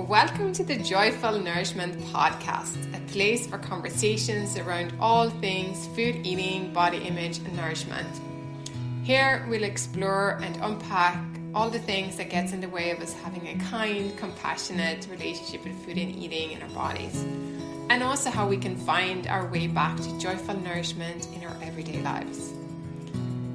Welcome to the Joyful Nourishment Podcast, a place for conversations around all things food, eating, body image and nourishment. Here we'll explore and unpack all the things that gets in the way of us having a kind, compassionate relationship with food and eating in our bodies, and also how we can find our way back to joyful nourishment in our everyday lives.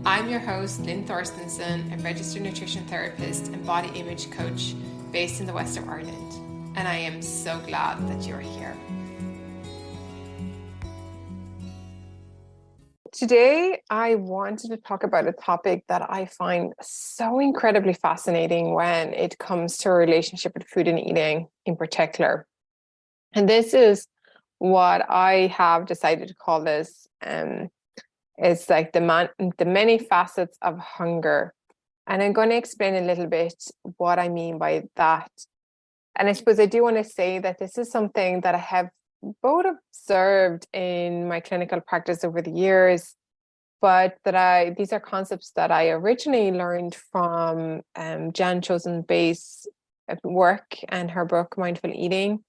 I'm your host, Lynn Thorstenson, a registered nutrition therapist and body image coach based in the west of Ireland, and I am so glad that you're here. Today, I wanted to talk about a topic that I find so incredibly fascinating when it comes to a relationship with food and eating in particular. And this is what I have decided to call this. It's like the many facets of hunger. And I'm going to explain a little bit what I mean by that. And I suppose I do want to say that this is something that I have both observed in my clinical practice over the years, but that these are concepts that I originally learned from Jan Chosenbay's work and her book, Mindful Eating.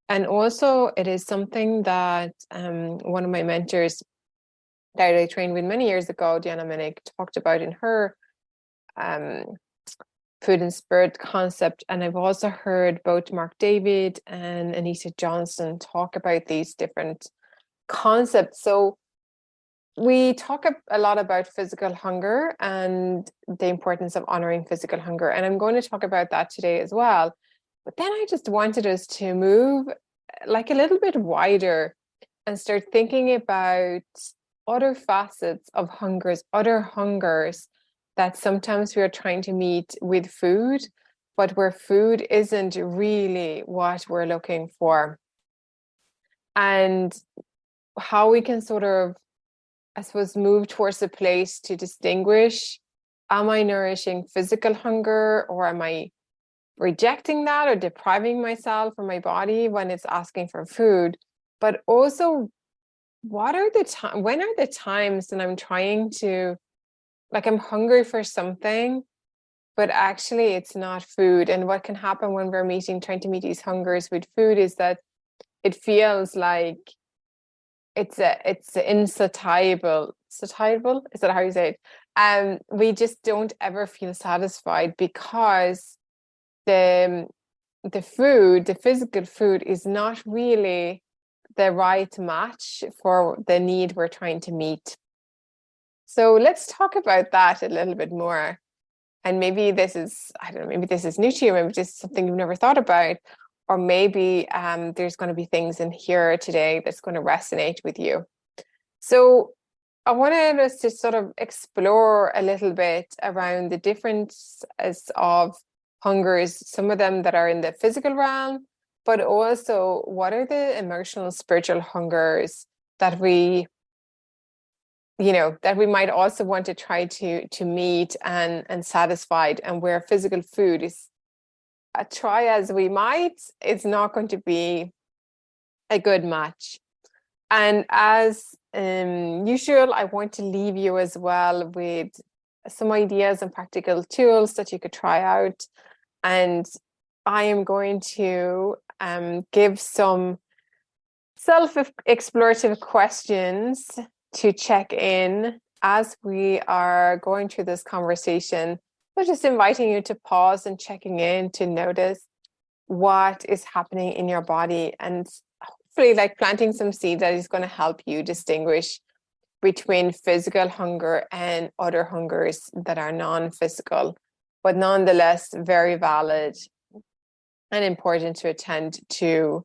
And also it is something that one of my mentors that I trained with many years ago, Diana Minnick, talked about in her food and spirit concept. And I've also heard both Mark David and Anita Johnson talk about these different concepts. So we talk a lot about physical hunger and the importance of honoring physical hunger. And I'm going to talk about that today as well. But then I just wanted us to move like a little bit wider and start thinking about other facets of other hungers that sometimes we are trying to meet with food, but where food isn't really what we're looking for. And how we can sort of, I suppose, move towards a place to distinguish, am I nourishing physical hunger, or am I rejecting that or depriving myself or my body when it's asking for food? But also, when are the times when I'm trying to, like, I'm hungry for something, but actually it's not food? And what can happen when we're trying to meet these hungers with food is that it feels like it's insatiable. Satiable? Is that how you say it? We just don't ever feel satisfied because the physical food is not really the right match for the need we're trying to meet. So let's talk about that a little bit more. And maybe this is new to you, maybe this is something you've never thought about, or maybe there's going to be things in here today that's going to resonate with you. So I wanted us to sort of explore a little bit around the differences of hungers, some of them that are in the physical realm, but also what are the emotional, spiritual hungers that we might also want to try to meet and satisfied, and where physical food is, try as we might, it's not going to be a good match. And as usual, I want to leave you as well with some ideas and practical tools that you could try out. And I am going to give some self-explorative questions to check in as we are going through this conversation. So just inviting you to pause and checking in to notice what is happening in your body, and hopefully like planting some seed that is going to help you distinguish between physical hunger and other hungers that are non-physical, but nonetheless very valid and important to attend to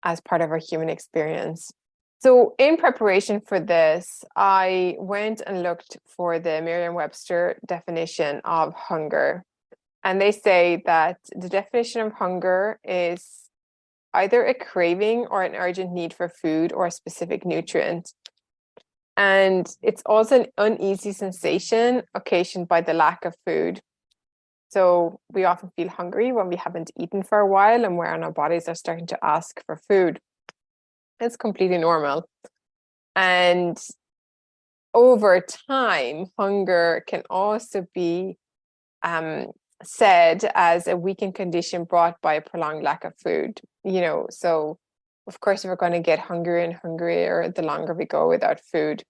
as part of our human experience. So in preparation for this, I went and looked for the Merriam-Webster definition of hunger. And they say that the definition of hunger is either a craving or an urgent need for food or a specific nutrient. And it's also an uneasy sensation occasioned by the lack of food. So we often feel hungry when we haven't eaten for a while and when our bodies are starting to ask for food. It's completely normal. And over time, hunger can also be said as a weakened condition brought by a prolonged lack of food. So of course we're going to get hungrier and hungrier the longer we go without food.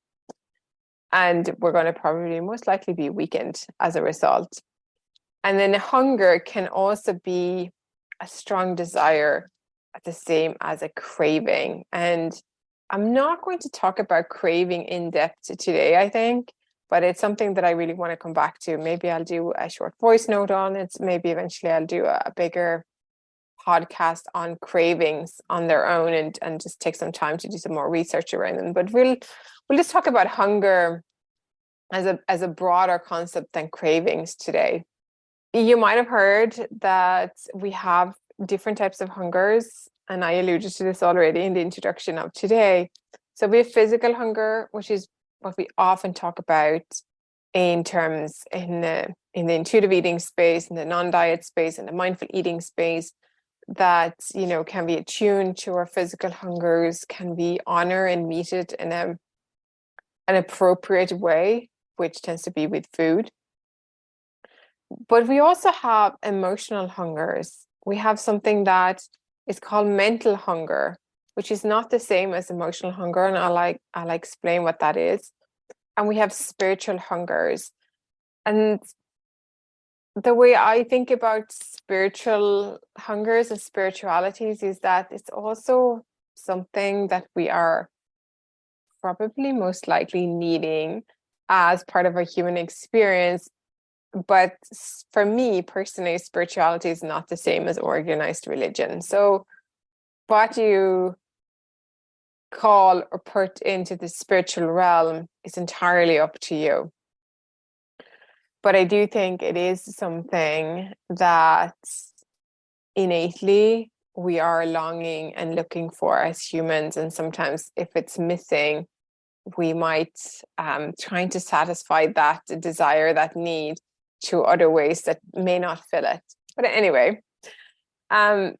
And we're going to probably most likely be weakened as a result. And then hunger can also be a strong desire, at the same as a craving. And I'm not going to talk about craving in depth today, I think, but it's something that I really want to come back to. Maybe I'll do a short voice note on it. Maybe eventually I'll do a bigger podcast on cravings on their own and just take some time to do some more research around them. But we'll just talk about hunger as a broader concept than cravings today. You might have heard that we have different types of hungers, and I alluded to this already in the introduction of today. So we have physical hunger, which is what we often talk about in terms in the intuitive eating space, in the non-diet space, in the mindful eating space, that can be attuned to our physical hungers, can we honor and meet it in an appropriate way, which tends to be with food. But we also have emotional hungers. We have something that is called mental hunger, which is not the same as emotional hunger, and I'll explain what that is. And we have spiritual hungers. And the way I think about spiritual hungers and spiritualities is that it's also something that we are probably most likely needing as part of our human experience. But for me personally, spirituality is not the same as organized religion. So what you call or put into the spiritual realm is entirely up to you. But I do think it is something that innately we are longing and looking for as humans. And sometimes if it's missing, we might trying to satisfy that desire, that need, to other ways that may not fill it. But anyway,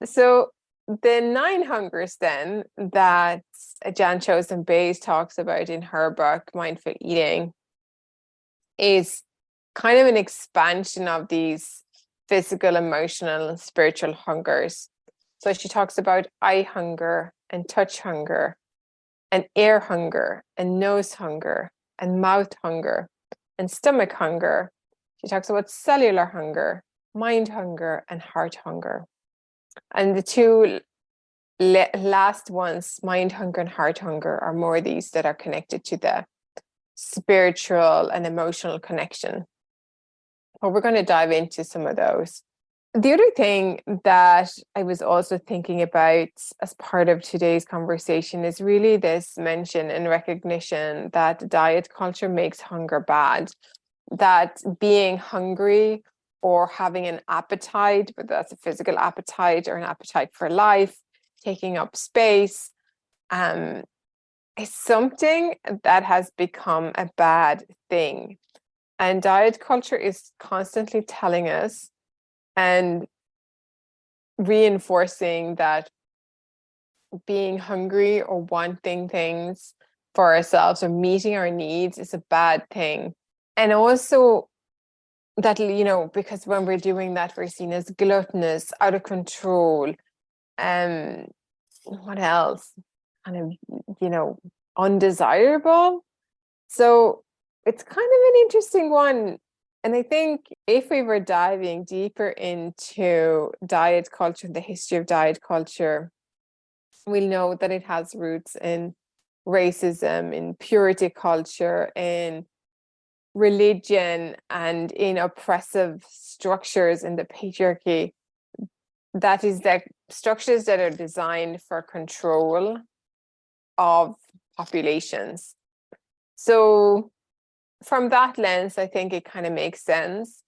so the 9 hungers then that Jan Chosen Bays talks about in her book, Mindful Eating, is kind of an expansion of these physical, emotional, and spiritual hungers. So she talks about eye hunger and touch hunger and air hunger and nose hunger and mouth hunger and stomach hunger. She talks about cellular hunger, mind hunger, and heart hunger. And the two last ones, mind hunger and heart hunger, are more these that are connected to the spiritual and emotional connection. But we're going to dive into some of those. The other thing that I was also thinking about as part of today's conversation is really this mention and recognition that diet culture makes hunger bad. That being hungry or having an appetite, whether that's a physical appetite or an appetite for life, taking up space, is something that has become a bad thing. And diet culture is constantly telling us and reinforcing that being hungry or wanting things for ourselves or meeting our needs is a bad thing. And also that, because when we're doing that, we're seen as gluttonous, out of control. What else? Kind of, undesirable. So it's kind of an interesting one. And I think if we were diving deeper into diet culture, the history of diet culture, we'll know that it has roots in racism, in purity culture, in religion, and in oppressive structures in the patriarchy. That is, the structures that are designed for control of populations. So from that lens, I think it kind of makes sense.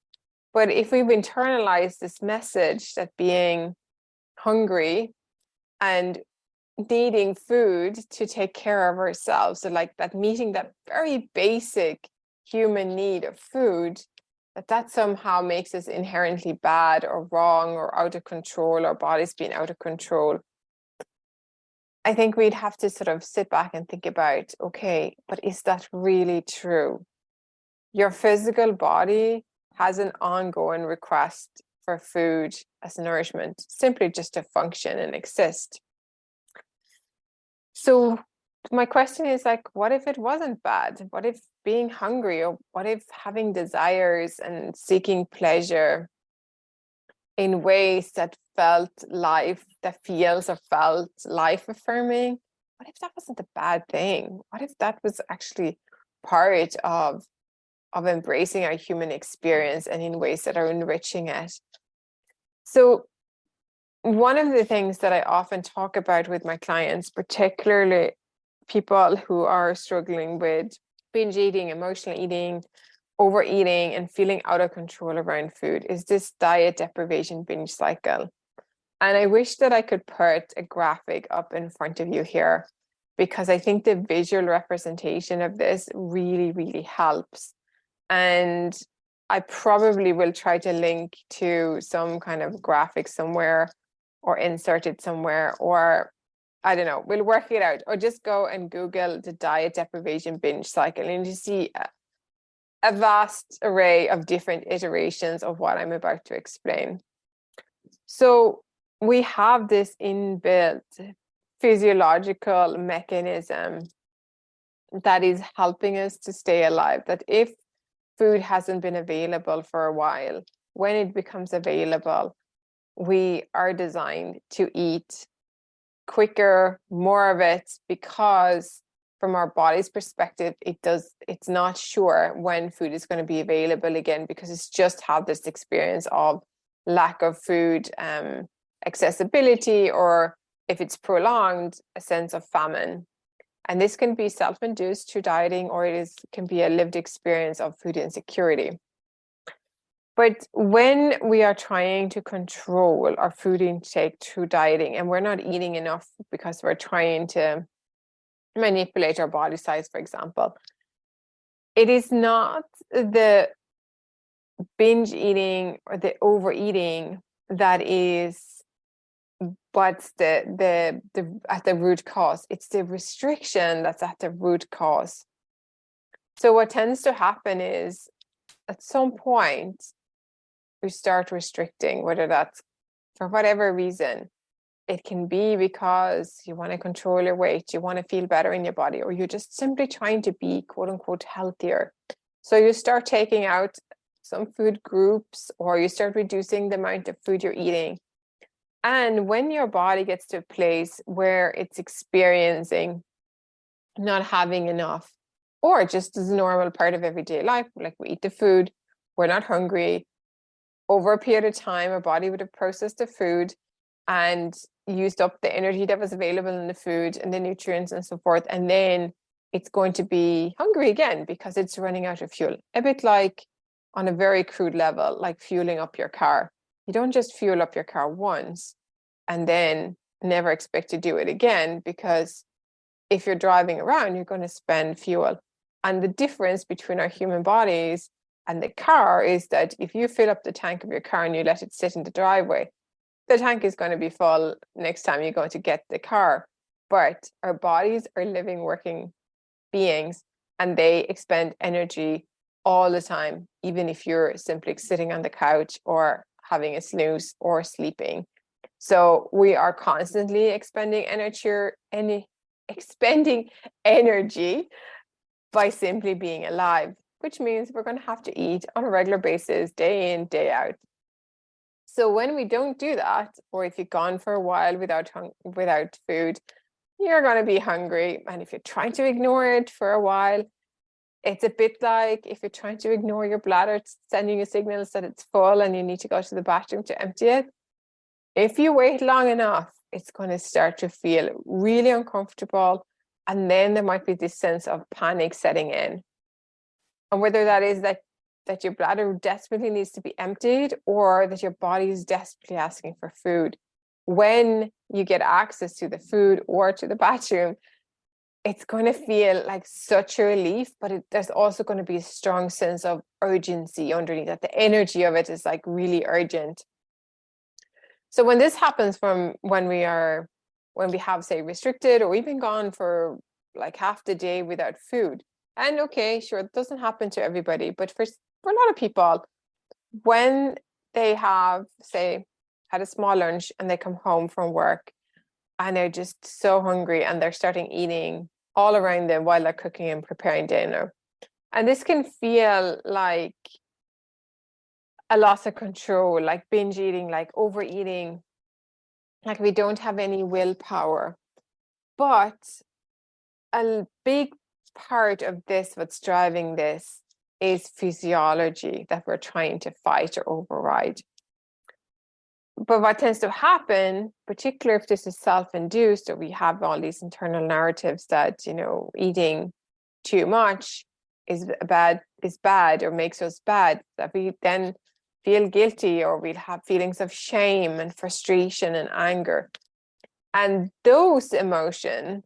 But if we've internalized this message that being hungry and needing food to take care of ourselves, so like that, meeting that very basic human need of food, that somehow makes us inherently bad or wrong or out of control, our bodies being out of control, I think we'd have to sort of sit back and think about, okay, but is that really true? Your physical body has an ongoing request for food as nourishment, simply just to function and exist. So my question is like, what if it wasn't bad? What if being hungry, or what if having desires and seeking pleasure in ways that feels or felt life affirming, what if that wasn't a bad thing? What if that was actually part of embracing our human experience and in ways that are enriching it? So one of the things that I often talk about with my clients, particularly people who are struggling with binge eating, emotional eating, overeating, and feeling out of control around food, is this diet deprivation binge cycle. And I wish that I could put a graphic up in front of you here, because I think the visual representation of this really, really helps. And I probably will try to link to some kind of graphic somewhere, or insert it somewhere, or I don't know, we'll work it out, or just go and Google the diet deprivation binge cycle, and you see a vast array of different iterations of what I'm about to explain. So we have this inbuilt physiological mechanism that is helping us to stay alive, that if food hasn't been available for a while, when it becomes available, we are designed to eat quicker, more of it, because from our body's perspective, it's not sure when food is going to be available again, because it's just had this experience of lack of food accessibility, or if it's prolonged, a sense of famine. And this can be self-induced through dieting, or can be a lived experience of food insecurity. But when we are trying to control our food intake through dieting, and we're not eating enough because we're trying to manipulate our body size, for example, it is not the binge eating or the overeating that is what's the at the root cause. It's the restriction that's at the root cause. So what tends to happen is, at some point, we start restricting, whether that's for whatever reason. It can be because you want to control your weight, you want to feel better in your body, or you're just simply trying to be, quote unquote, healthier. So you start taking out some food groups, or you start reducing the amount of food you're eating. And when your body gets to a place where it's experiencing not having enough, or just as a normal part of everyday life, like we eat the food, we're not hungry, over a period of time, our body would have processed the food and used up the energy that was available in the food and the nutrients and so forth. And then it's going to be hungry again because it's running out of fuel. A bit like, on a very crude level, like fueling up your car. You don't just fuel up your car once and then never expect to do it again, because if you're driving around, you're going to spend fuel. And the difference between our human bodies and the car is that if you fill up the tank of your car and you let it sit in the driveway, the tank is going to be full next time you're going to get the car. But our bodies are living, working beings, and they expend energy all the time, even if you're simply sitting on the couch or having a snooze or sleeping. So we are constantly expending energy by simply being alive, which means we're going to have to eat on a regular basis, day in, day out. So when we don't do that, or if you've gone for a while without food, you're going to be hungry. And if you're trying to ignore it for a while, it's a bit like if you're trying to ignore your bladder, it's sending you signals that it's full and you need to go to the bathroom to empty it. If you wait long enough, it's going to start to feel really uncomfortable. And then there might be this sense of panic setting in. And whether that is that your bladder desperately needs to be emptied, or that your body is desperately asking for food, when you get access to the food or to the bathroom, it's going to feel like such a relief, but there's also going to be a strong sense of urgency underneath that. The energy of it is like really urgent. So when this happens from when we have, say, restricted or even gone for like half the day without food, and okay, sure, it doesn't happen to everybody, but for a lot of people, when they have, say, had a small lunch and they come home from work and they're just so hungry and they're starting eating all around them while they're cooking and preparing dinner. And this can feel like a loss of control, like binge eating, like overeating, like we don't have any willpower. But a big part of this, what's driving this, is physiology that we're trying to fight or override. But what tends to happen, particularly if this is self-induced, or we have all these internal narratives that, eating too much is bad or makes us bad, that we then feel guilty, or we'll have feelings of shame and frustration and anger. And those emotions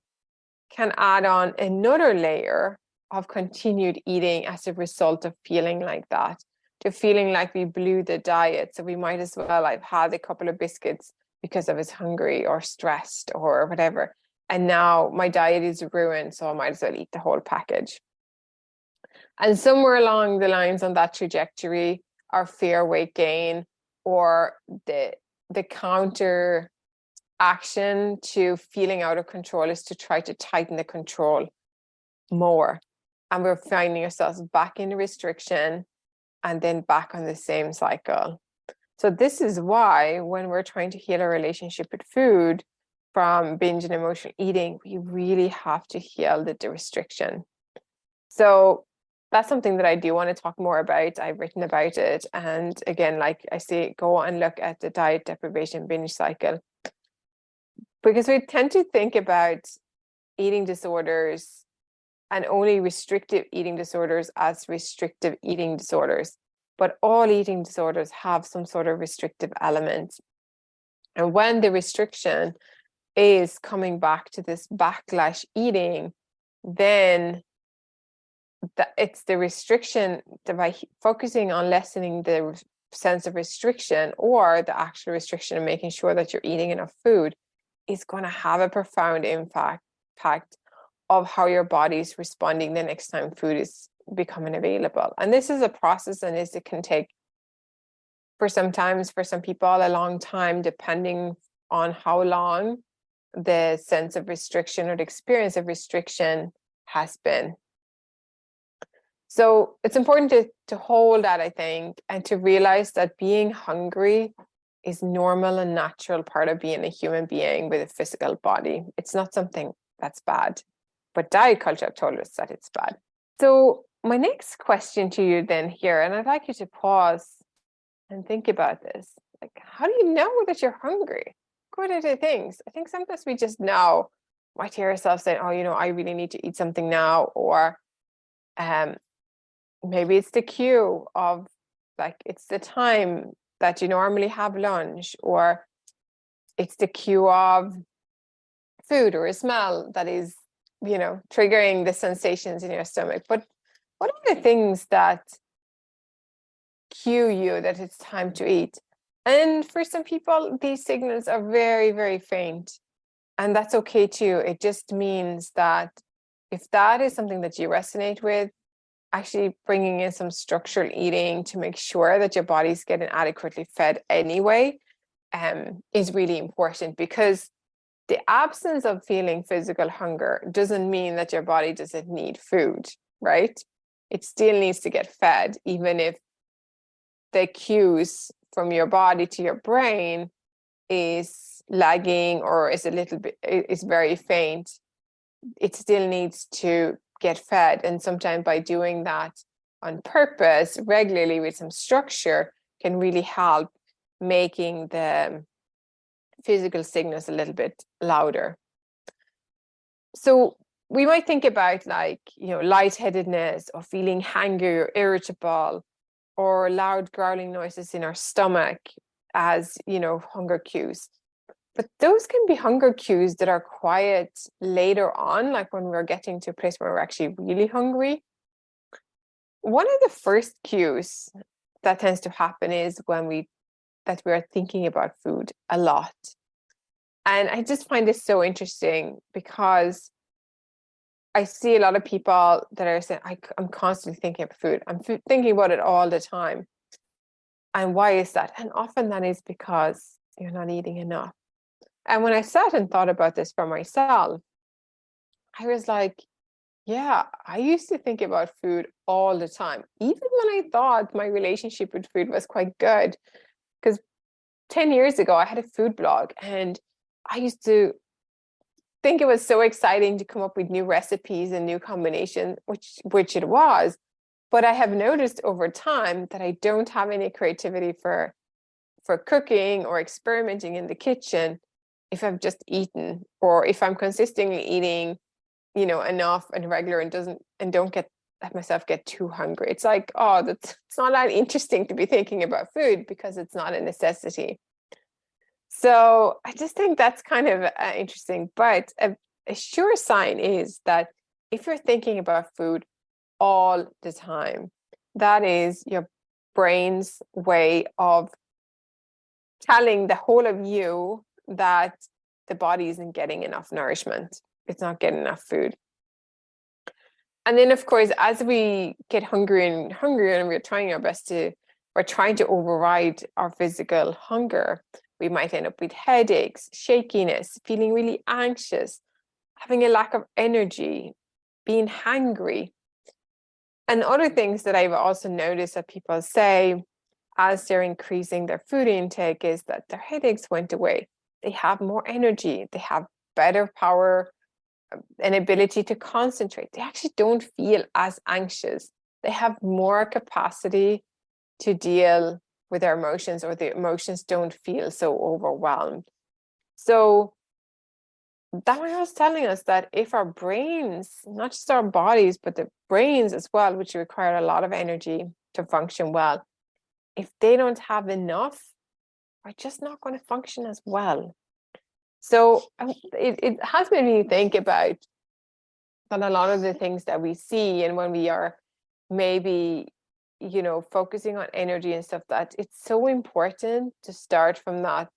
can add on another layer of continued eating as a result of feeling like that, to feeling like we blew the diet. So we might as well have had a couple of biscuits because I was hungry or stressed or whatever. And now my diet is ruined, so I might as well eat the whole package. And somewhere along the lines on that trajectory, our fear weight gain, or the counter action to feeling out of control, is to try to tighten the control more. And we're finding ourselves back in restriction and then back on the same cycle. So this is why when we're trying to heal our relationship with food from binge and emotional eating, we really have to heal the restriction. So that's something that I do want to talk more about. I've written about it. And again, like I say, go and look at the diet deprivation binge cycle. Because we tend to think about eating disorders and only restrictive eating disorders as restrictive eating disorders. But all eating disorders have some sort of restrictive element. And when the restriction is coming back to this backlash eating, then it's the restriction, by focusing on lessening the sense of restriction, or the actual restriction and making sure that you're eating enough food, is going to have a profound impact of how your body's responding the next time food is becoming available. And this is a process, and it can take, for some people, a long time, depending on how long the sense of restriction or the experience of restriction has been. So it's important to hold that, I think, and to realize that being hungry is normal and natural part of being a human being with a physical body. It's not something that's bad, but diet culture have told us that it's bad. So my next question to you then here, and I'd like you to pause and think about this. Like, how do you know that you're hungry? What are the things? I think sometimes we just know, might hear ourselves saying, oh, I really need to eat something now. Or maybe it's the cue of, like, it's the time that you normally have lunch, or it's the cue of food or a smell that is, triggering the sensations in your stomach. But what are the things that cue you that it's time to eat? And for some people, these signals are very, very faint. And that's okay too. It just means that if that is something that you resonate with, actually bringing in some structural eating to make sure that your body's getting adequately fed anyway, is really important, because the absence of feeling physical hunger doesn't mean that your body doesn't need food, right? It still needs to get fed, even if the cues from your body to your brain is lagging or is very faint. It still needs to get fed. And sometimes by doing that on purpose, regularly, with some structure, can really help making the physical signals a little bit louder. So we might think about, like, lightheadedness, or feeling hangry or irritable, or loud growling noises in our stomach as, hunger cues. But those can be hunger cues that are quiet later on, like when we're getting to a place where we're actually really hungry. One of the first cues that tends to happen is when we are thinking about food a lot. And I just find this so interesting, because I see a lot of people that are saying, I'm constantly thinking of food. I'm thinking about it all the time. And why is that? And often that is because you're not eating enough. And when I sat and thought about this for myself, I was like, yeah, I used to think about food all the time, even when I thought my relationship with food was quite good. Because 10 years ago, I had a food blog, and I used to think it was so exciting to come up with new recipes and new combinations, which it was. But I have noticed over time that I don't have any creativity for cooking or experimenting in the kitchen if I've just eaten, or if I'm consistently eating, enough and regular, and don't let myself get too hungry. It's like, oh, it's not that interesting to be thinking about food because it's not a necessity. So I just think that's kind of interesting. But a sure sign is that if you're thinking about food all the time, that is your brain's way of telling the whole of you that the body isn't getting enough nourishment. It's not getting enough food. And then, of course, as we get hungrier and hungrier, and we're trying to override our physical hunger, we might end up with headaches, shakiness, feeling really anxious, having a lack of energy, being hangry. And other things that I've also noticed that people say as they're increasing their food intake is that their headaches went away. They have more energy, they have better power, an ability to concentrate. They actually don't feel as anxious. They have more capacity to deal with their emotions, or the emotions don't feel so overwhelmed. So that was telling us that if our brains, not just our bodies, but the brains as well, which require a lot of energy to function well, if they don't have enough, we're just not going to function as well. So it has made me think about that a lot of the things that we see, and when we are maybe, focusing on energy and stuff, that it's so important to start from that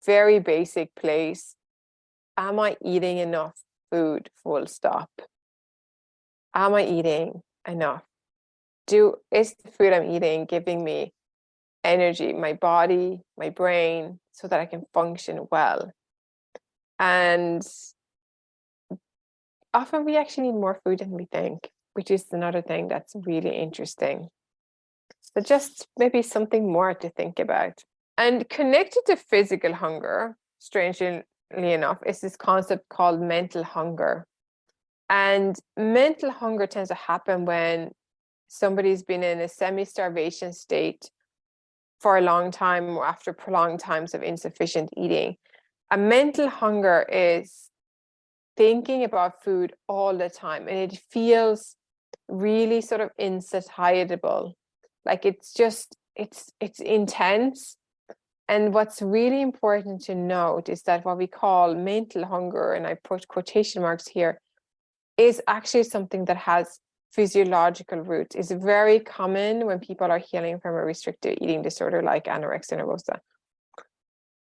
very basic place. Am I eating enough food? Full stop. Am I eating enough? Is the food I'm eating giving me energy, my body, my brain, so that I can function well? And often we actually need more food than we think, which is another thing that's really interesting. So just maybe something more to think about. And connected to physical hunger, strangely enough, is this concept called mental hunger. And mental hunger tends to happen when somebody's been in a semi-starvation state for a long time, or after prolonged times of insufficient eating. A mental hunger is thinking about food all the time, and it feels really sort of insatiable. Like it's intense. And what's really important to note is that what we call mental hunger, and I put quotation marks here, is actually something that has physiological roots. It's very common when people are healing from a restrictive eating disorder like anorexia nervosa.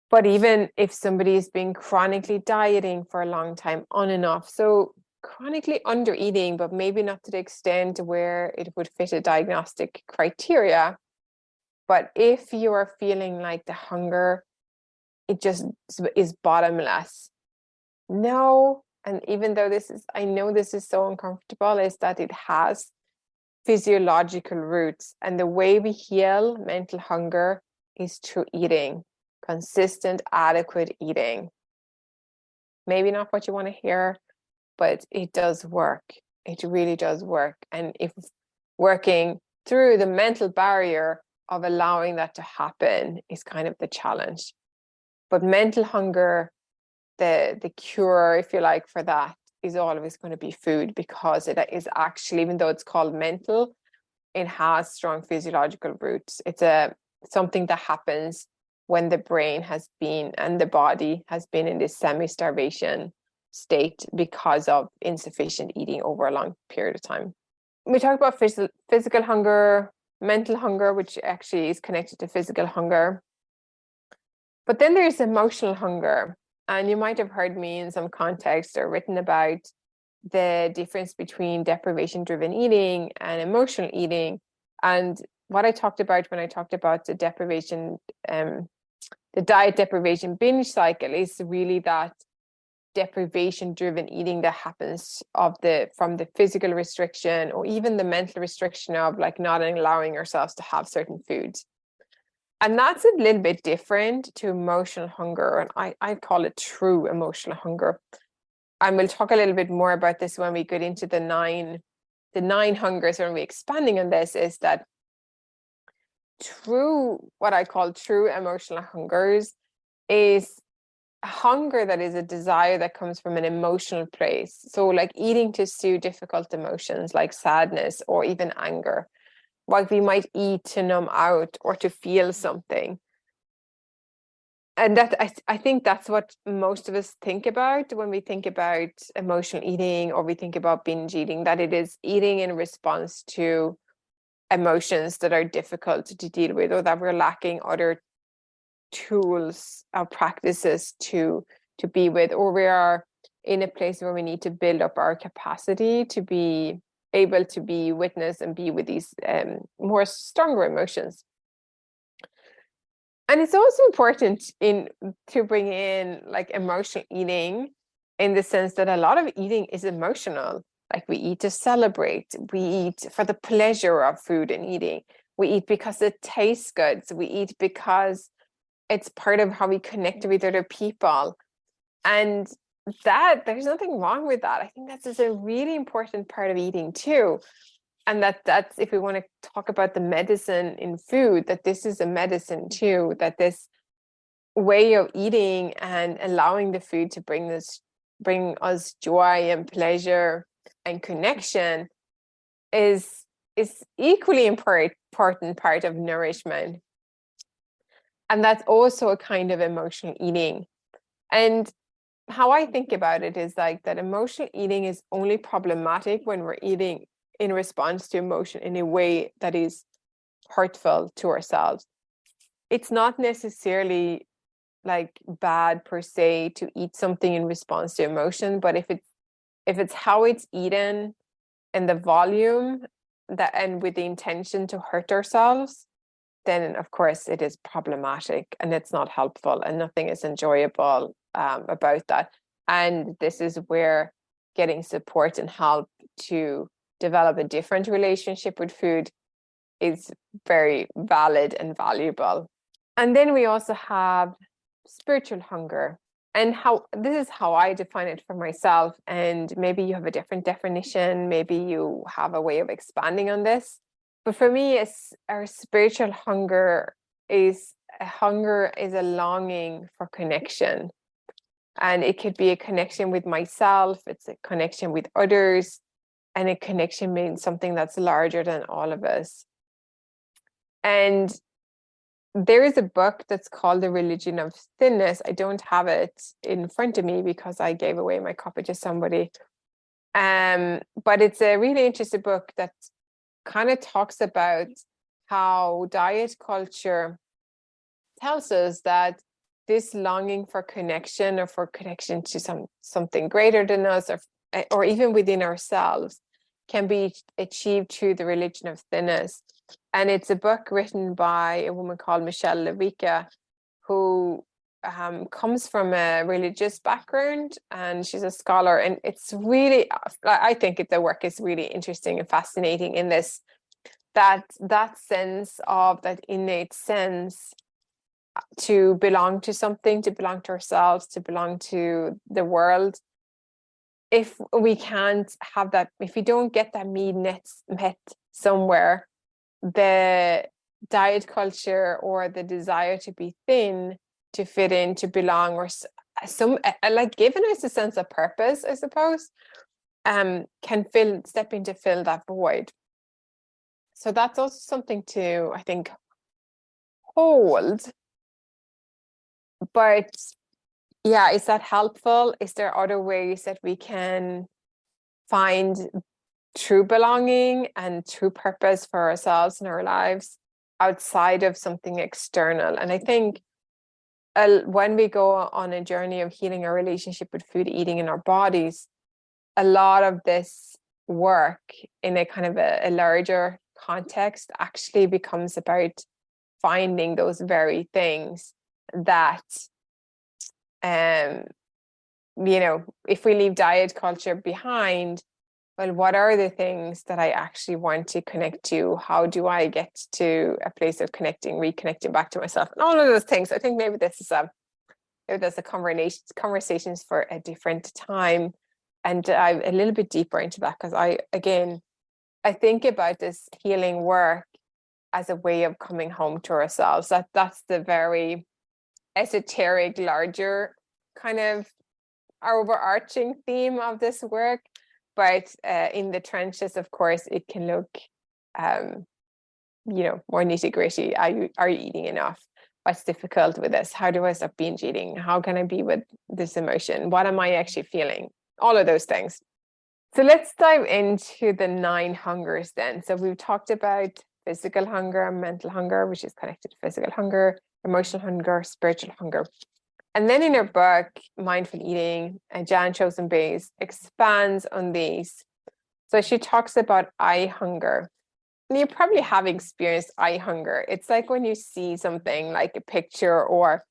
But even if somebody has been chronically dieting for a long time, on and off, so chronically under eating, but maybe not to the extent where it would fit a diagnostic criteria. But if you are feeling like the hunger, it just is bottomless. No, and even though I know this is so uncomfortable, is that it has physiological roots. And the way we heal mental hunger is through eating, consistent, adequate eating. Maybe not what you want to hear, but it does work. It really does work. And if working through the mental barrier of allowing that to happen is kind of the challenge. But mental hunger, the cure, if you like, for that is always going to be food, because it is actually, even though it's called mental, it has strong physiological roots. It's something that happens when the brain has been and the body has been in this semi-starvation state because of insufficient eating over a long period of time. We talked about physical hunger, mental hunger, which actually is connected to physical hunger. But then there's emotional hunger. And you might have heard me in some context or written about the difference between deprivation-driven eating and emotional eating. And what I talked about when I talked about the deprivation, the diet deprivation binge cycle is really that deprivation driven eating that happens from the physical restriction or even the mental restriction of like not allowing ourselves to have certain foods. And that's a little bit different to emotional hunger. And I call it true emotional hunger. And we'll talk a little bit more about this when we get into the nine hungers, when we're expanding on this, is that what I call true emotional hungers is a hunger that is a desire that comes from an emotional place. So like eating to soothe difficult emotions like sadness or even anger. Like we might eat to numb out or to feel something. And that I think that's what most of us think about when we think about emotional eating or we think about binge eating, that it is eating in response to emotions that are difficult to deal with, or that we're lacking other tools or practices to be with, or we are in a place where we need to build up our capacity to be able to be witness and be with these more stronger emotions. And it's also important to bring in like emotional eating, in the sense that a lot of eating is emotional. Like we eat to celebrate, we eat for the pleasure of food and eating, we eat because it tastes good, so we eat because it's part of how we connect with other people. And that there's nothing wrong with that. I think that's just a really important part of eating too. And that's, if we want to talk about the medicine in food, that this is a medicine too, that this way of eating and allowing the food to bring us joy and pleasure and connection is equally important part of nourishment. And that's also a kind of emotional eating. And how I think about it is like that emotional eating is only problematic when we're eating in response to emotion in a way that is hurtful to ourselves. It's not necessarily like bad per se to eat something in response to emotion, but if it's how it's eaten and the volume that, and with the intention to hurt ourselves, then of course it is problematic and it's not helpful and nothing is enjoyable about that. And this is where getting support and help to develop a different relationship with food is very valid and valuable. And then we also have spiritual hunger. And this is how I define it for myself. And maybe you have a different definition. Maybe you have a way of expanding on this. But for me, our spiritual hunger is a longing for connection. And it could be a connection with myself. It's a connection with others. And a connection means something that's larger than all of us. And there is a book that's called The Religion of Thinness. I don't have it in front of me because I gave away my copy to somebody. But it's a really interesting book that kind of talks about how diet culture tells us that this longing for connection, or for connection to something greater than us, or even within ourselves, can be achieved through the religion of thinness. And it's a book written by a woman called Michelle Levica, who comes from a religious background, and she's a scholar. And it's really, I think the work is really interesting and fascinating in this, that sense of that innate sense to belong to something, to belong to ourselves, to belong to the world. If we can't have that, if we don't get that need met somewhere, the diet culture or the desire to be thin, to fit in, to belong, or some like giving us a sense of purpose, I suppose, can step in to fill that void. So that's also something to, I think, hold. But yeah, is that helpful? Is there other ways that we can find true belonging and true purpose for ourselves and our lives outside of something external? And I think when we go on a journey of healing our relationship with food, eating in our bodies, a lot of this work in a kind of a larger context actually becomes about finding those very things that, if we leave diet culture behind, well, what are the things that I actually want to connect to? How do I get to a place of reconnecting back to myself, and all of those things? I think maybe that's a conversations for a different time, and dive a little bit deeper into that, because I think about this healing work as a way of coming home to ourselves. That's the very esoteric, larger kind of overarching theme of this work. But in the trenches, of course, it can look, more nitty gritty. Are you eating enough? What's difficult with this? How do I stop binge eating? How can I be with this emotion? What am I actually feeling? All of those things. So let's dive into the 9 hungers then. So we've talked about physical hunger, mental hunger, which is connected to physical hunger, emotional hunger, spiritual hunger. And then in her book, Mindful Eating, Jan Chosen Bays expands on these. So she talks about eye hunger. And you probably have experienced eye hunger. It's like when you see something like a picture, or,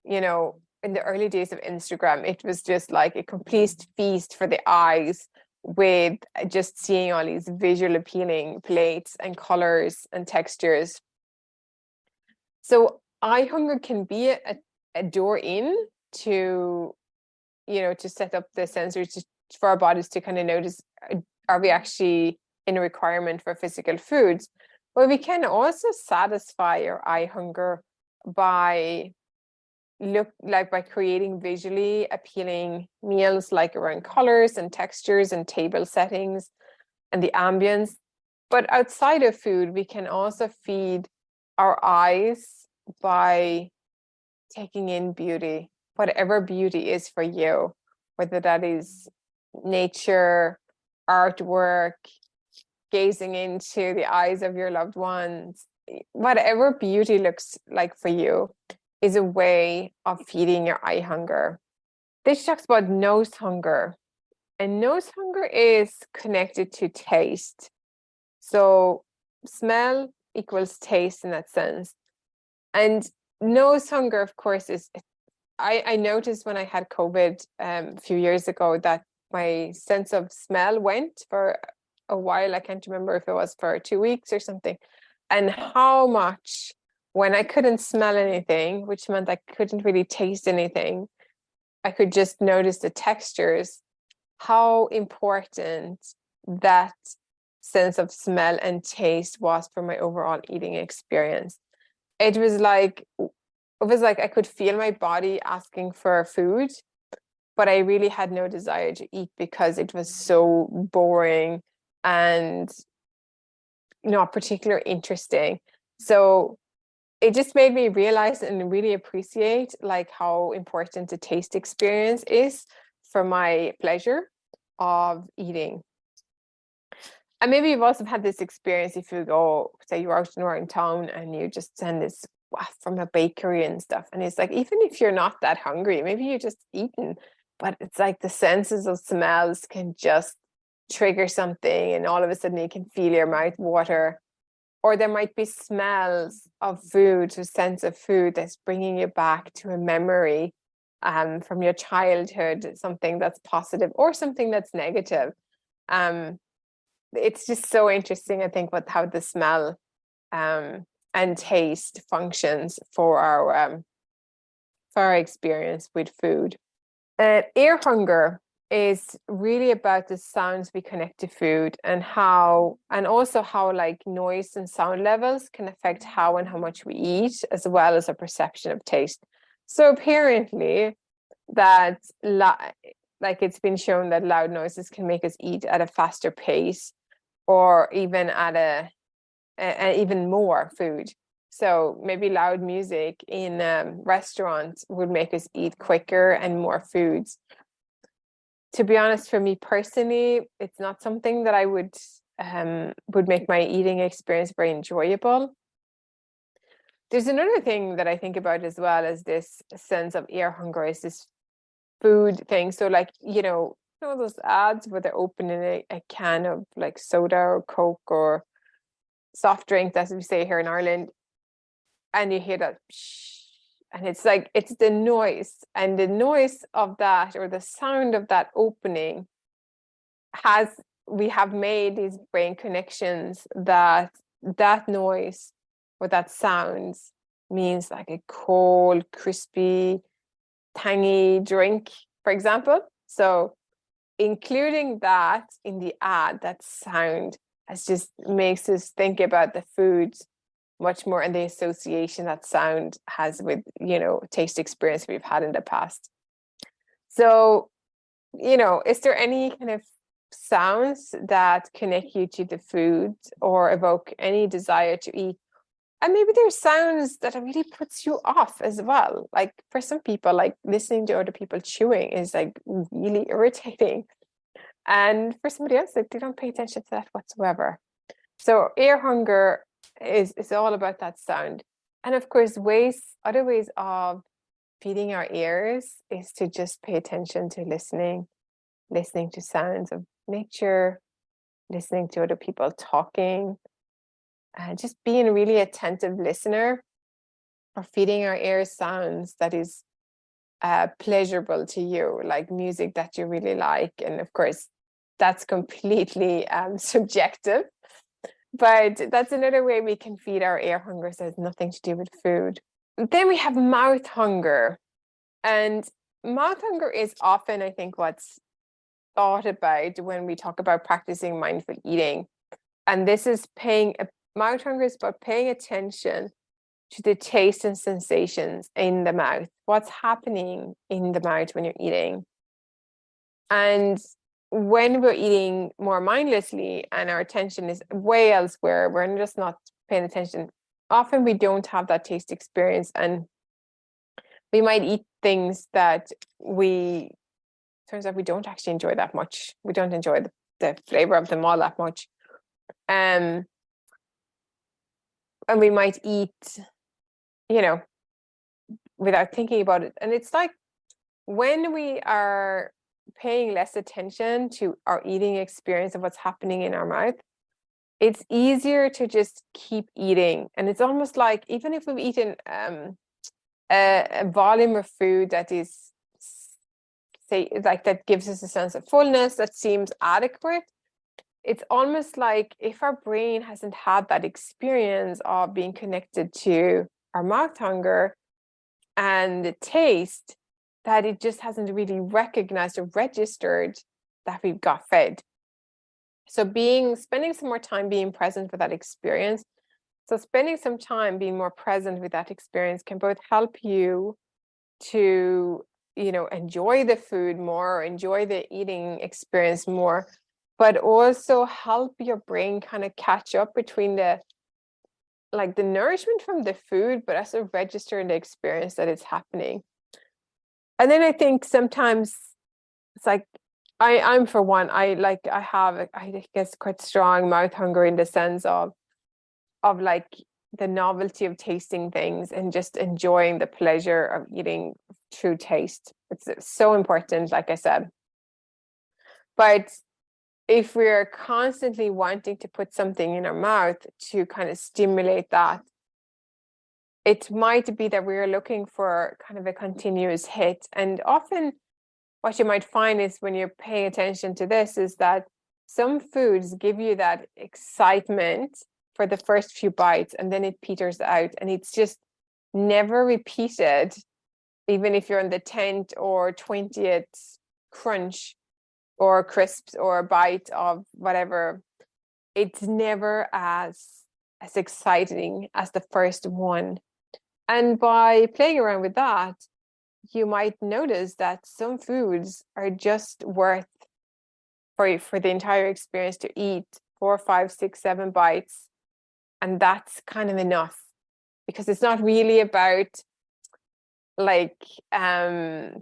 in the early days of Instagram, it was just like a complete feast for the eyes, with just seeing all these visual appealing plates and colors and textures. So eye hunger can be a door in to, to set up the sensors for our bodies to kind of notice, are we actually in a requirement for physical foods? But we can also satisfy our eye hunger by creating visually appealing meals, like around colors and textures and table settings and the ambience. But outside of food, we can also feed our eyes by taking in beauty, whatever beauty is for you, whether that is nature, artwork, gazing into the eyes of your loved ones, whatever beauty looks like for you is a way of feeding your eye hunger. This talks about nose hunger, and nose hunger is connected to taste. So smell equals taste in that sense. And nose hunger, of course, I noticed when I had COVID a few years ago that my sense of smell went for a while. I can't remember if it was for 2 weeks or something. And how much, when I couldn't smell anything, which meant I couldn't really taste anything, I could just notice the textures, how important that sense of smell and taste was for my overall eating experience. It was like I could feel my body asking for food, but I really had no desire to eat because it was so boring and not particularly interesting. So it just made me realize and really appreciate how important the taste experience is for my pleasure of eating. And maybe you've also had this experience if you go, say you're out in town and you just send this from a bakery and stuff. And it's like, even if you're not that hungry, maybe you're just eating, but it's like the senses of smells can just trigger something, and all of a sudden you can feel your mouth water. Or there might be smells of food, a sense of food that's bringing you back to a memory from your childhood, something that's positive or something that's negative. It's just so interesting, I think, with how the smell and taste functions for our experience with food. Ear hunger is really about the sounds we connect to food, and also how noise and sound levels can affect how and how much we eat, as well as our perception of taste. So apparently that it's been shown that loud noises can make us eat at a faster pace, or even at even more food. So maybe loud music in restaurants would make us eat quicker and more foods. To be honest, for me personally, it's not something that I would make my eating experience very enjoyable. There's another thing that I think about as well as this sense of ear hunger, is this food thing. So those ads where they're opening a can of soda or Coke or soft drink, as we say here in Ireland, and you hear that psh, and it's like, it's the noise, and the noise of that, or the sound of that opening, we have made these brain connections that that noise or that sound means like a cold, crispy, tangy drink, for example. So including that in the ad, that sound, has just makes us think about the food much more, and the association that sound has with, taste experience we've had in the past. So, is there any kind of sounds that connect you to the food or evoke any desire to eat? And maybe there's sounds that really puts you off as well. Like for some people, like listening to other people chewing is like really irritating. And for somebody else, like, they don't pay attention to that whatsoever. So ear hunger is all about that sound. And of course, other ways of feeding our ears is to just pay attention to listening to sounds of nature, listening to other people talking, and just being a really attentive listener, or feeding our ears sounds that is pleasurable to you, like music that you really like. And of course, that's completely subjective. But that's another way we can feed our ear hunger, so it has nothing to do with food. Then we have mouth hunger. And mouth hunger is often, I think, what's thought about when we talk about practicing mindful eating. And this is mouth hunger is about paying attention to the taste and sensations in the mouth. What's happening in the mouth when you're eating? And when we're eating more mindlessly and our attention is way elsewhere, we're just not paying attention, often we don't have that taste experience, and we might eat things that turns out we don't actually enjoy that much. We don't enjoy the flavor of them all that much. And we might eat, without thinking about it. And it's like when we are paying less attention to our eating experience of what's happening in our mouth, it's easier to just keep eating. And it's almost like, even if we've eaten a volume of food that is, say, like, that gives us a sense of fullness, that seems adequate, it's almost like if our brain hasn't had that experience of being connected to our mouth hunger and the taste, that it just hasn't really recognized or registered that we've got fed. So spending some more time being present for that experience. So spending some time being more present with that experience can both help you to, enjoy the food more, enjoy the eating experience more, but also help your brain kind of catch up between the nourishment from the food, but also register the experience that it's happening. And then I think sometimes it's like, I'm for one, I guess quite strong mouth hunger, in the sense of like the novelty of tasting things and just enjoying the pleasure of eating through taste. It's so important, like I said. But if we're constantly wanting to put something in our mouth to kind of stimulate that, it might be that we're looking for kind of a continuous hit. And often what you might find is, when you're paying attention to this, is that some foods give you that excitement for the first few bites, and then it peters out, and it's just never repeated. Even if you're on the 10th or 20th crunch or crisps or bite of whatever, it's never as exciting as the first one. And by playing around with that, you might notice that some foods are just worth, for the entire experience, to eat 4, 5, 6, 7 bites. And that's kind of enough, because it's not really about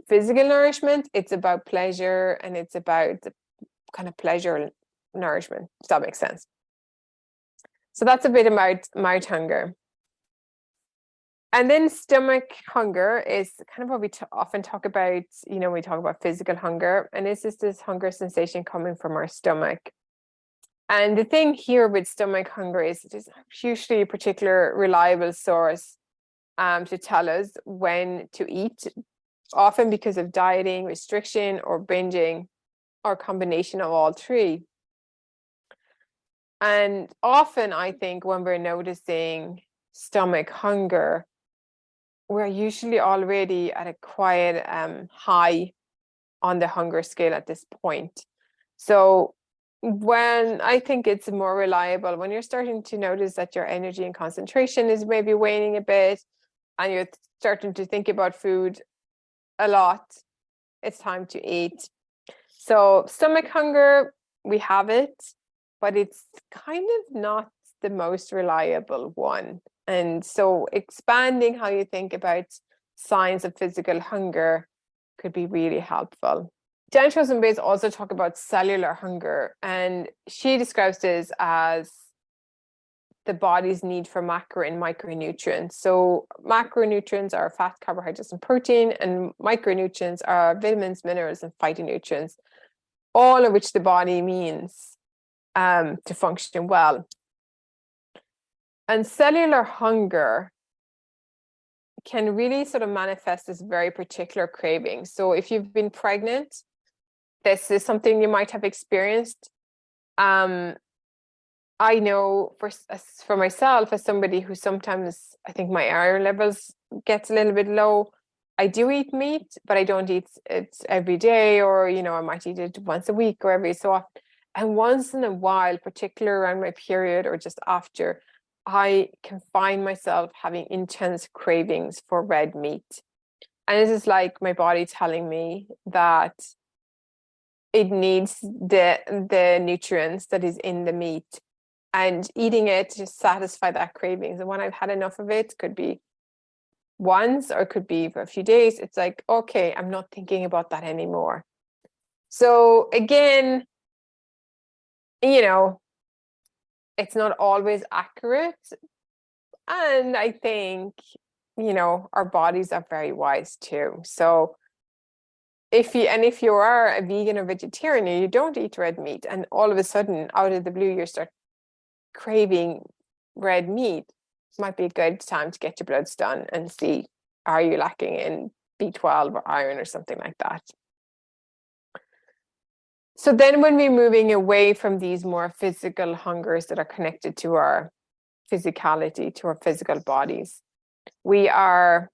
physical nourishment. It's about pleasure, and it's about the kind of pleasure nourishment. Does that make sense? So that's a bit about mouth hunger. And then stomach hunger is kind of what we often talk about, we talk about physical hunger, and it's just this hunger sensation coming from our stomach. And the thing here with stomach hunger is it is usually a particular reliable source to tell us when to eat, often because of dieting, restriction, or binging, or combination of all three. And often I think when we're noticing stomach hunger, we're usually already at a quite high on the hunger scale at this point. So when I think it's more reliable, when you're starting to notice that your energy and concentration is maybe waning a bit, and you're starting to think about food a lot, it's time to eat. So stomach hunger, we have it, but it's kind of not the most reliable one. And so expanding how you think about signs of physical hunger could be really helpful. Jan Chosen-Bays also talk about cellular hunger, and she describes this as the body's need for macro and micronutrients. So macronutrients are fat, carbohydrates, and protein, and micronutrients are vitamins, minerals, and phytonutrients, all of which the body needs to function well. And cellular hunger can really sort of manifest as very particular craving. So if you've been pregnant, this is something you might have experienced. I know for myself, as somebody who sometimes I think my iron levels gets a little bit low, I do eat meat, but I don't eat it every day, or I might eat it once a week or every so often. And once in a while, particularly around my period or just after, I can find myself having intense cravings for red meat. And this is like my body telling me that it needs the nutrients that is in the meat, and eating it to satisfy that cravings. And when I've had enough of it, could be once or it could be for a few days, it's like, okay, I'm not thinking about that anymore. So again, it's not always accurate. And I think, our bodies are very wise too. So if you are a vegan or vegetarian and you don't eat red meat, and all of a sudden out of the blue you start craving red meat, it might be a good time to get your bloods done and see, are you lacking in B12 or iron or something like that. So then when we're moving away from these more physical hungers that are connected to our physicality, to our physical bodies, we are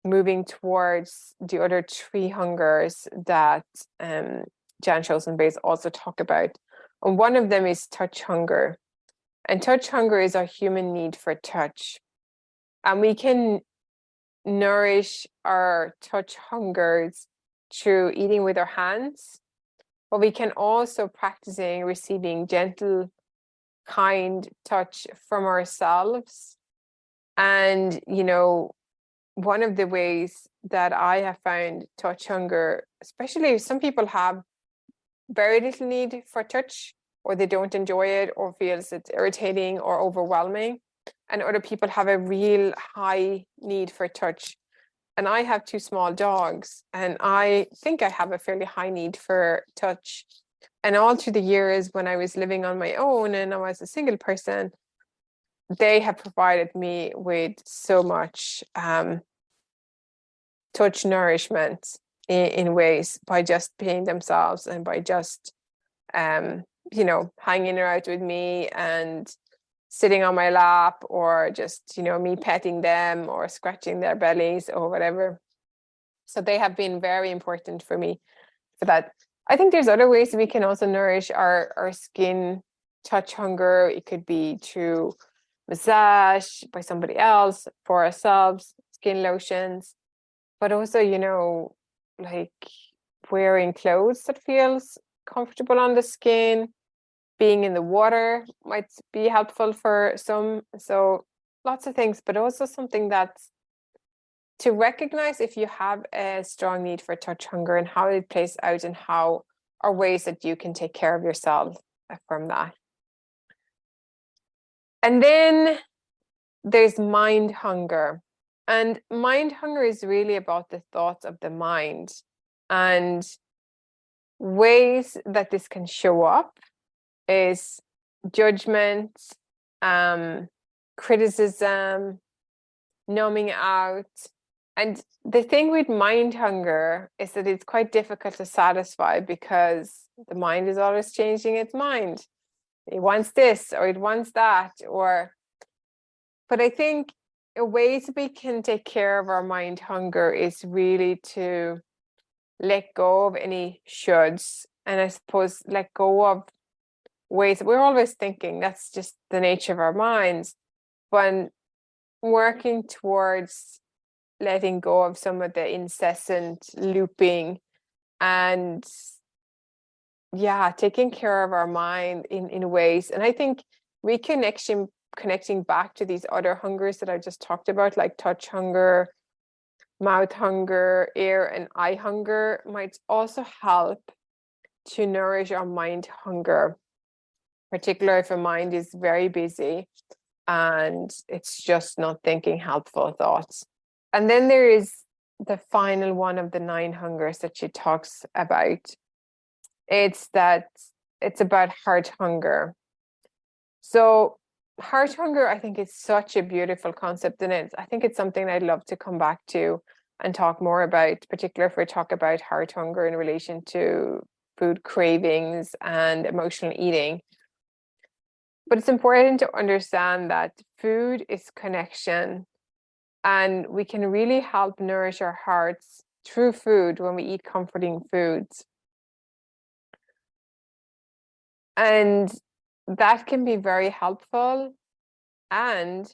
moving towards the other three hungers that Jan Chosen-Bays also talk about. And one of them is touch hunger. And touch hunger is our human need for touch. And we can nourish our touch hungers through eating with our hands, but we can also practicing receiving gentle, kind touch from ourselves. And, one of the ways that I have found touch hunger, especially if some people have very little need for touch, or they don't enjoy it, or feels it's irritating or overwhelming, and other people have a real high need for touch. And I have two small dogs, and I think I have a fairly high need for touch. And all through the years when I was living on my own and I was a single person, they have provided me with so much touch nourishment in ways, by just being themselves and by just hanging out with me and sitting on my lap, or just me petting them or scratching their bellies or whatever. So they have been very important for me for that. I think there's other ways we can also nourish our skin touch hunger. It could be through massage by somebody else, for ourselves, skin lotions, but also, like wearing clothes that feels comfortable on the skin. Being in the water might be helpful for some. So lots of things, but also something that's to recognize if you have a strong need for touch hunger and how it plays out, and how are ways that you can take care of yourself from that. And then there's mind hunger. And mind hunger is really about the thoughts of the mind, and ways that this can show up is judgment, criticism, numbing out. And the thing with mind hunger is that it's quite difficult to satisfy because the mind is always changing its mind. It wants this or it wants that, but I think a way that we can take care of our mind hunger is really to let go of any shoulds, and I suppose let go of ways we're always thinking. That's just the nature of our minds. But working towards letting go of some of the incessant looping and taking care of our mind in ways. And I think connecting back to these other hungers that I just talked about, like touch hunger, mouth hunger, ear and eye hunger, might also help to nourish our mind hunger, particularly if a mind is very busy and it's just not thinking helpful thoughts. And then there is the final one of the 9 hungers that she talks about. It's about heart hunger. So heart hunger, I think, is such a beautiful concept, and I think it's something I'd love to come back to and talk more about, particularly if we talk about heart hunger in relation to food cravings and emotional eating. But it's important to understand that food is connection, and we can really help nourish our hearts through food when we eat comforting foods. And that can be very helpful, and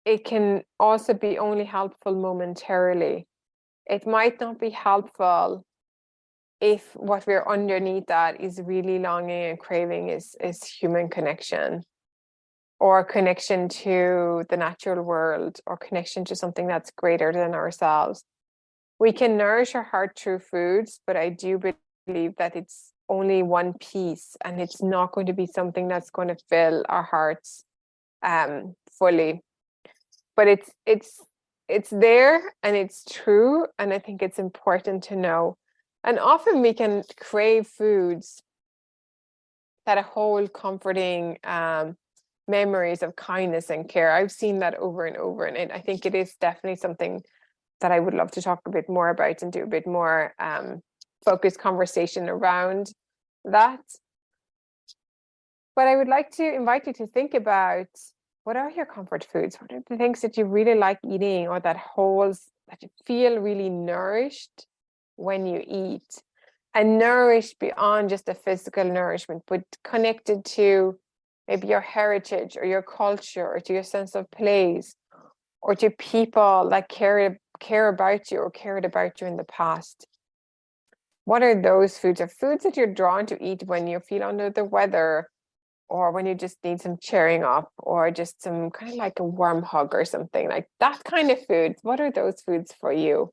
it can also be only helpful momentarily. It might not be helpful if what we're underneath that is really longing and craving is human connection, or connection to the natural world, or connection to something that's greater than ourselves. We can nourish our heart through foods, but I do believe that it's only one piece, and it's not going to be something that's going to fill our hearts fully. But it's there, and it's true, and I think it's important to know. And often we can crave foods that hold comforting memories of kindness and care. I've seen that over and over, and I think it is definitely something that I would love to talk a bit more about and do a bit more focused conversation around that. But I would like to invite you to think about, what are your comfort foods? What are the things that you really like eating, or that you feel really nourished when you eat? And nourished beyond just the physical nourishment, but connected to maybe your heritage or your culture, or to your sense of place, or to people that care about you or cared about you in the past. What are those foods, or foods that you're drawn to eat when you feel under the weather, or when you just need some cheering up, or just some kind of like a warm hug or something like that kind of food? What are those foods for you?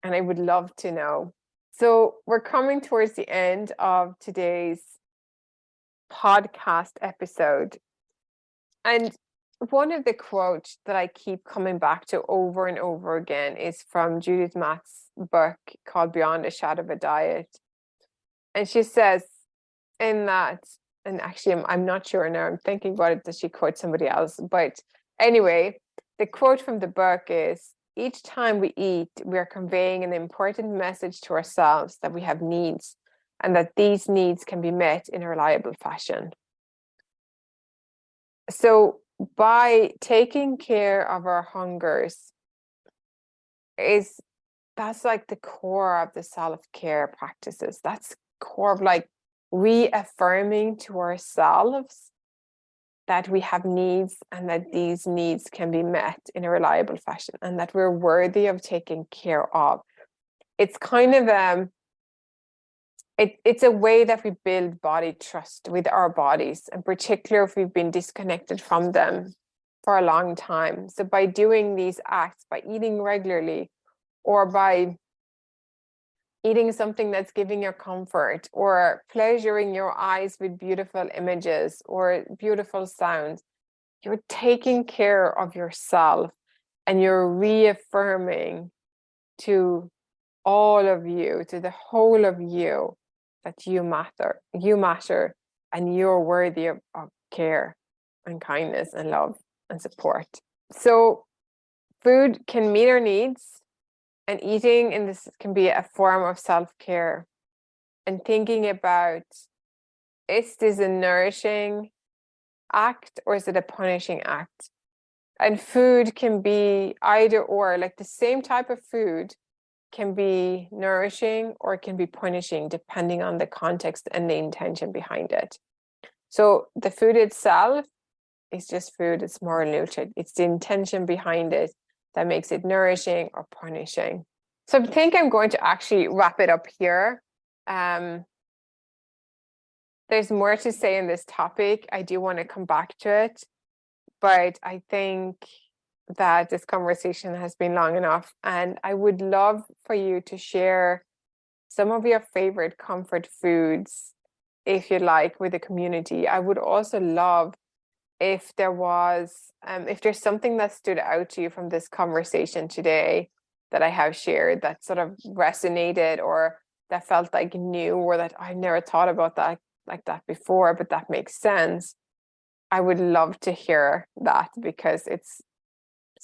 And I would love to know. So we're coming towards the end of today's podcast episode. And one of the quotes that I keep coming back to over and over again is from Judith Matt's book called Beyond a Shadow of a Diet. And she says in that, and actually I'm not sure now, I'm thinking about it, does she quote somebody else? But anyway, the quote from the book is, each time we eat, we are conveying an important message to ourselves that we have needs, and that these needs can be met in a reliable fashion. So by taking care of our hungers, that's like the core of the self-care practices. That's core of like reaffirming to ourselves that we have needs, and that these needs can be met in a reliable fashion, and that we're worthy of taking care of. It's kind of it's a way that we build body trust with our bodies, and particularly if we've been disconnected from them for a long time. So by doing these acts, by eating regularly, or by eating something that's giving you comfort, or pleasuring your eyes with beautiful images or beautiful sounds, you're taking care of yourself, and you're reaffirming to all of you, to the whole of you, that you matter. You matter. and you're worthy of care and kindness and love and support. So food can meet our needs, and eating in this can be a form of self-care. And thinking about, is this a nourishing act or is it a punishing act? And food can be either or, like the same type of food can be nourishing or it can be punishing depending on the context and the intention behind it. So the food itself is just food, it's moral neutral. It's the intention behind it that makes it nourishing or punishing. So I think I'm going to actually wrap it up here. There's more to say in this topic. I do want to come back to it, but I think that this conversation has been long enough, and I would love for you to share some of your favorite comfort foods, if you like, with the community. I would also love if there's something that stood out to you from this conversation today that I have shared that sort of resonated or that felt like new, or that I never thought about that like that before, but that makes sense. I would love to hear that, because it's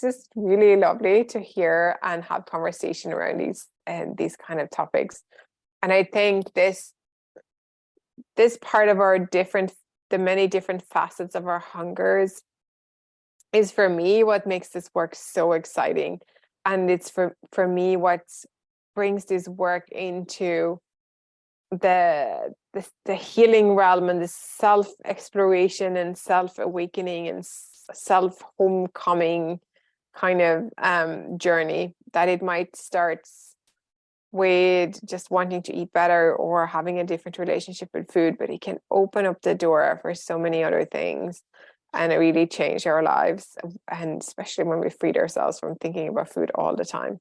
just really lovely to hear and have conversation around these kind of topics. And I think this part of the many different facets of our hungers is, for me, what makes this work so exciting. And it's for me what brings this work into the healing realm and the self-exploration and self-awakening and self-homecoming kind of journey, that it might start with just wanting to eat better or having a different relationship with food, but it can open up the door for so many other things and it really change our lives, and especially when we freed ourselves from thinking about food all the time.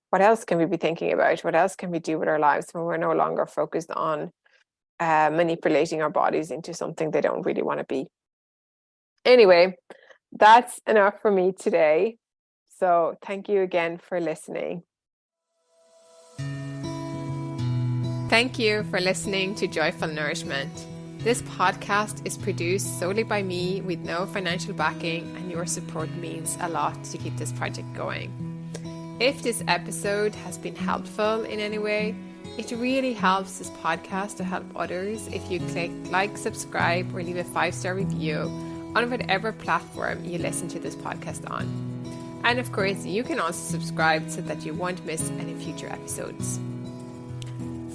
What else can we be thinking about? What else can we do with our lives when we're no longer focused on manipulating our bodies into something they don't really want to be? Anyway, that's enough for me today. So thank you again for listening. Thank you for listening to Joyful Nourishment. This podcast is produced solely by me with no financial backing, and your support means a lot to keep this project going. If this episode has been helpful in any way, it really helps this podcast to help others if you click like, subscribe, or leave a 5-star review on whatever platform you listen to this podcast on. And of course, you can also subscribe so that you won't miss any future episodes.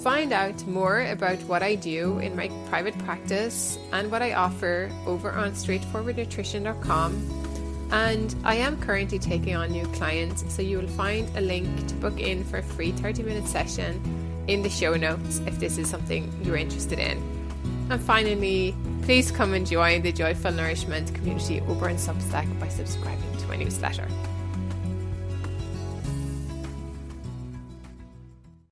Find out more about what I do in my private practice and what I offer over on straightforwardnutrition.com. And I am currently taking on new clients, so you will find a link to book in for a free 30-minute session in the show notes if this is something you're interested in. And finally, please come and join the Joyful Nourishment community over on Substack by subscribing to my newsletter.